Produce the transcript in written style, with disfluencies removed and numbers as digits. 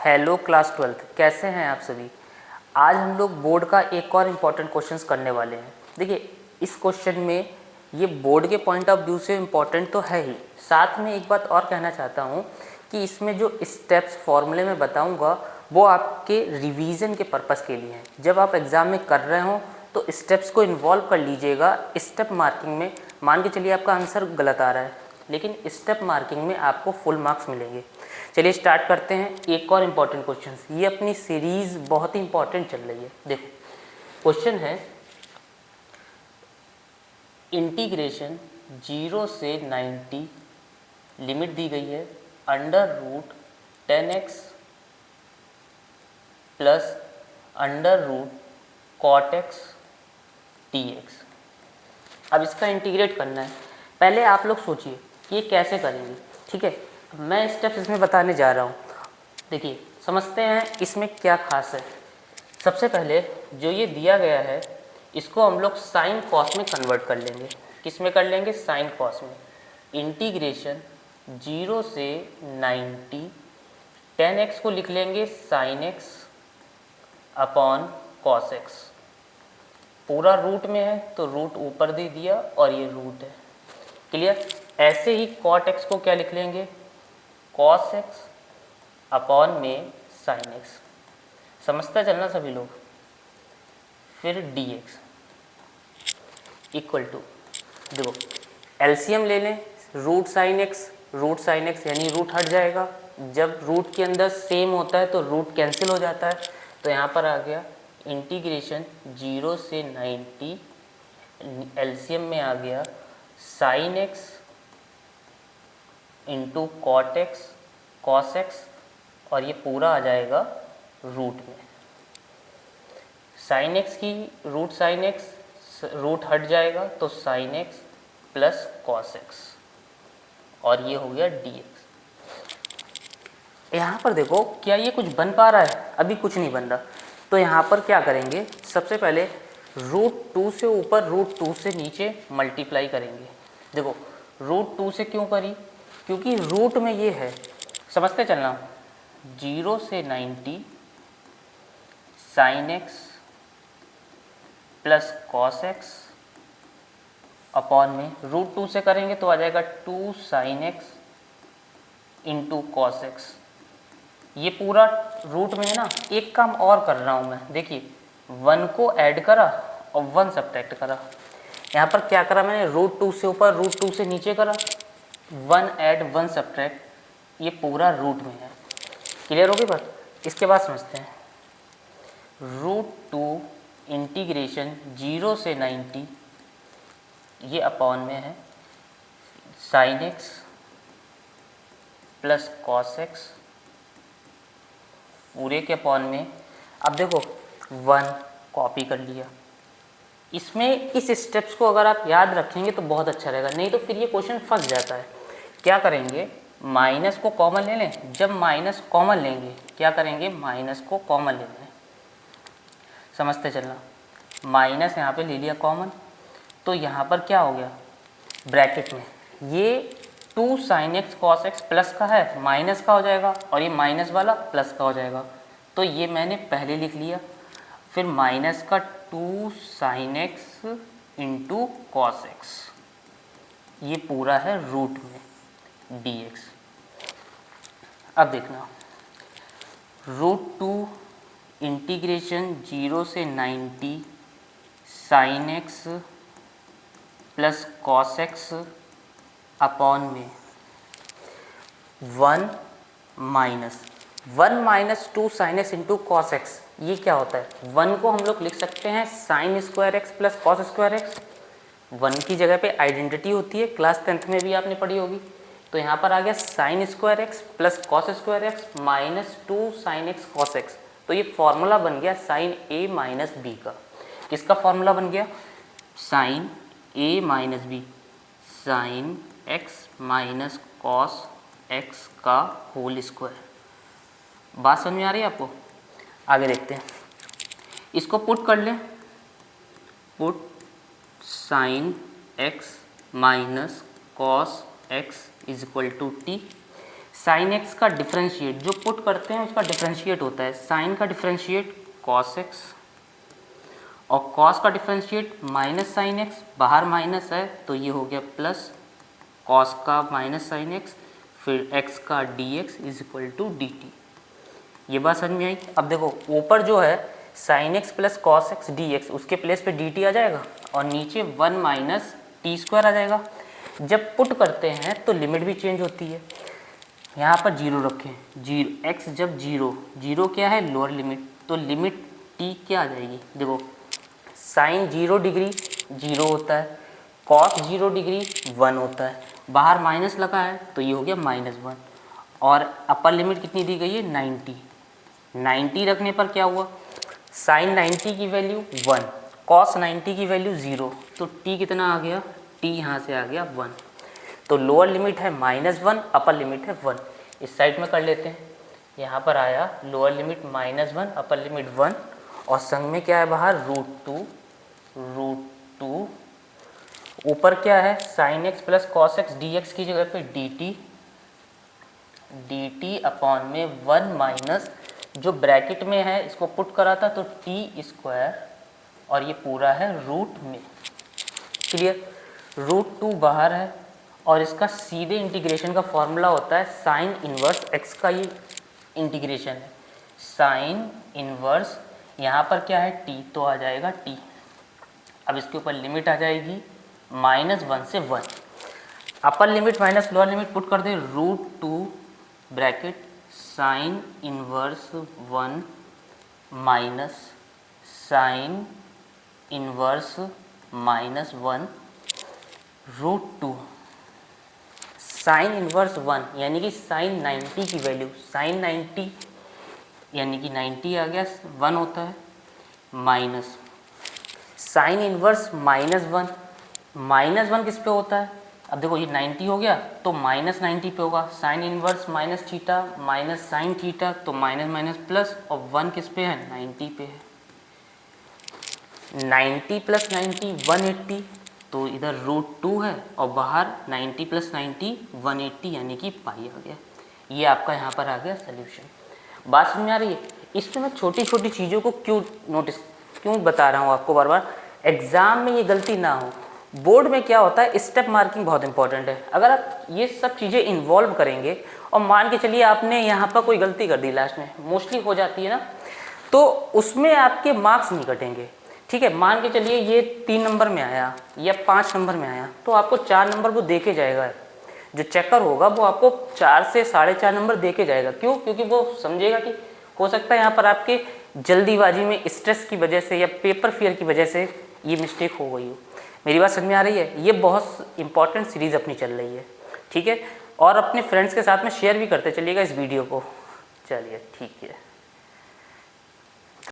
Hello class 12th, कैसे हैं आप सभी। आज हम लोग बोर्ड का एक और इम्पॉर्टेंट क्वेश्चंस करने वाले हैं। देखिए, इस क्वेश्चन में ये बोर्ड के पॉइंट ऑफ व्यू से इम्पॉर्टेंट तो है ही, साथ में एक बात और कहना चाहता हूँ कि इसमें जो स्टेप्स फॉर्मूले में बताऊँगा वो आपके रिवीजन के पर्पज़ के लिए हैं। जब आप एग्ज़ाम में कर रहे हो तो स्टेप्स को इन्वॉल्व कर लीजिएगा। स्टेप मार्किंग में मान के चलिए आपका आंसर गलत आ रहा है, लेकिन स्टेप मार्किंग में आपको फुल मार्क्स मिलेंगे। चलिए स्टार्ट करते हैं एक और इम्पॉर्टेंट क्वेश्चन। ये अपनी सीरीज़ बहुत ही इंपॉर्टेंट चल रही है। देखो, क्वेश्चन है इंटीग्रेशन 0 से 90 लिमिट दी गई है under root 10x plus under root cot X dx। अब इसका इंटीग्रेट करना है। पहले आप लोग सोचिए कि ये कैसे करेंगे, ठीक है। मैं स्टेप्स इसमें बताने जा रहा हूँ। देखिए, समझते हैं इसमें क्या खास है। सबसे पहले जो ये दिया गया है इसको हम लोग साइन कॉस में कन्वर्ट कर लेंगे। किस में कर लेंगे? साइन कॉस में। इंटीग्रेशन 0 से 90 10x को लिख लेंगे sine x upon cos x. पूरा रूट में है तो रूट ऊपर दे दिया और ये रूट है। क्लियर? ऐसे ही कॉट एक्स को क्या लिख लेंगे? कॉस एक्स अपॉन में साइन एक्स। समझते चलना सभी लोग। फिर dx इक्वल टू, देखो एलसीएम ले लें, रूट साइन एक्स यानी रूट हट जाएगा। जब रूट के अंदर सेम होता है तो रूट कैंसिल हो जाता है। तो यहाँ पर आ गया इंटीग्रेशन 0 से 90, एलसीएम में आ गया sine X into cot X cos X, और ये पूरा आ जाएगा रूट में। साइन एक्स की रूट साइन एक्स रूट हट जाएगा तो sine X plus cos X, और ये हो गया dx। यहाँ पर देखो, क्या ये कुछ बन पा रहा है? अभी कुछ नहीं बन रहा। तो यहाँ पर क्या करेंगे? सबसे पहले रूट 2 से ऊपर रूट 2 से नीचे मल्टीप्लाई करेंगे। देखो, रूट 2 से क्यों करी? क्योंकि रूट में ये है, समझते चलना। 0 से 90 sign X plus cos x upon में रूट 2 से करेंगे तो आ जाएगा 2 sign X into cos x. ये पूरा रूट में है ना। एक काम और कर रहा हूँ मैं, देखिए 1 को ऐड करा और 1 सब्ट्रैक्ट करा। यहाँ पर क्या करा मैंने? रूट 2 से ऊपर रूट 2 से नीचे करा, 1 ऐड 1 सब्ट्रैक्ट, ये पूरा रूट में है। क्लियर होगी बात? इसके बाद समझते हैं। रूट 2 इंटीग्रेशन 0 से 90, ये अपॉन में है sign X plus cos x पूरे के अपॉन में। अब देखो 1 कॉपी कर लिया। इसमें इस स्टेप्स को अगर आप याद रखेंगे तो बहुत अच्छा रहेगा, नहीं तो फिर ये क्वेश्चन फंस जाता है। क्या करेंगे? माइनस को कॉमन ले लें। जब माइनस कॉमन लेंगे क्या करेंगे? माइनस को कॉमन ले लें। समझते चलना। माइनस यहाँ पे ले लिया कॉमन, तो यहाँ पर क्या हो गया? ब्रैकेट में ये 2 sine x cos x plus का है, माइनस का हो जाएगा, और ये माइनस वाला प्लस का हो जाएगा। तो ये मैंने पहले लिख लिया। फिर माइनस का 2 sign X into cos x, ये पूरा है रूट में dx। अब देखना, रूट 2 इंटीग्रेशन 0 से 90 sign X plus cos x upon में 1 minus 2 sign X into cos x. ये क्या होता है? 1 को हम लोग लिख सकते हैं sine square x plus cos square x. 1 की जगह पे आइडेंटिटी होती है, क्लास 10th में भी आपने पढ़ी होगी। तो यहाँ पर आ गया sine square x plus cos square x minus 2 sine x cos x. तो ये फॉर्मूला बन गया साइन ए माइनस बी का। किसका फॉर्मूला बन गया? Sine a minus b, sine x minus cos x का होल स्क्वायर। बात समझ में आ रही है आपको? आगे देखते हैं। इसको पुट कर लें। Put sine x minus cos X is equal to T. Sine X का डिफरेंशिएट जो पुट करते हैं उसका डिफरेंशिएट होता है, साइन का डिफरेंशिएट कॉस एक्स और कॉस का डिफरेंशिएट माइनस साइन एक्स, बाहर माइनस है तो ये हो गया प्लस कॉस का माइनस साइन एक्स, फिर एक्स का D X is equal to D T. ये बात समझ में आई। अब देखो ऊपर जो है sign X plus cos x D x, उसके प्लेस पे डी टी आ जाएगा और नीचे 1 माइनस टी स्क्वायर आ जाएगा। जब पुट करते हैं तो लिमिट भी चेंज होती है। यहाँ पर जीरो रखें, जीरो एक्स जब जीरो क्या है लोअर लिमिट, तो लिमिट टी क्या आ जाएगी, देखो साइन 0 डिग्री 0 होता है, कॉस 0 डिग्री 1 होता है, बाहर माइनस लगा है तो ये हो गया -1 और अपर लिमिट कितनी दी गई है 90 रखने पर क्या हुआ, साइन 90 की वैल्यू 1, कॉस 90 की वैल्यू 0, तो टी कितना आ गया, टी यहाँ से आ गया 1। तो लोअर लिमिट है -1, अपर लिमिट है 1। इस साइड में कर लेते हैं, यहाँ पर आया लोअर लिमिट -1, अपर लिमिट 1 और संग में क्या है बाहर √2, ऊपर क्या है sign X plus cos x D x की जगह पे डी टी अपॉन में 1 माइनस जो ब्रैकेट में है इसको पुट करा था तो टी स्क्वायर और ये पूरा है रूट में, क्लियर। √2 बाहर है और इसका सीधे इंटीग्रेशन का फॉर्मूला होता है साइन इन्वर्स एक्स का, ये इंटीग्रेशन है साइन इन्वर्स, यहाँ पर क्या है टी तो आ जाएगा टी। अब इसके ऊपर लिमिट आ जाएगी -1 से 1, upper limit minus lower limit put कर दे √2 bracket sign inverse 1 minus sign inverse -1 √2 sign inverse 1 यानी कि साइन 90 की वैल्यू, साइन 90 यानी कि 90 आ गया 1 होता है, माइनस साइन इन्वर्स -1 किस पे होता है, अब देखो ये 90 हो गया तो -90 पे होगा, sign inverse minus theta minus sine theta तो माइनस प्लस और 1 किस पे है 90 पे है, 90 प्लस 90 180, तो इधर √2 है और बाहर 90 प्लस 90 180 यानी कि पाई आ गया। ये आपका यहाँ पर आ गया सोल्यूशन। बात समझ में आ रही है। इसमें मैं छोटी छोटी चीज़ों को क्यों बता रहा हूँ आपको बार बार, एग्ज़ाम में ये गलती ना हो। बोर्ड में क्या होता है स्टेप मार्किंग बहुत इंपॉर्टेंट है, अगर आप ये सब चीज़ें इन्वॉल्व करेंगे और मान के चलिए आपने यहाँ पर कोई गलती कर दी लास्ट में, मोस्टली हो जाती है ना, तो उसमें आपके मार्क्स नहीं कटेंगे, ठीक है। मान के चलिए ये 3 नंबर में आया या 5 नंबर में आया तो आपको 4 नंबर वो दे के जाएगा, जो चेकर होगा वो आपको 4 से 4.5 नंबर दे के जाएगा। क्यों? क्योंकि वो समझेगा कि हो सकता है यहाँ पर आपके जल्दीबाजी में स्ट्रेस की वजह से या पेपर फियर की वजह से ये मिस्टेक हो गई हो। मेरी बात समझ में आ रही है। ये बहुत इंपॉर्टेंट सीरीज़ अपनी चल रही है, ठीक है। और अपने फ्रेंड्स के साथ में शेयर भी करते चलिएगा इस वीडियो को। चलिए ठीक है।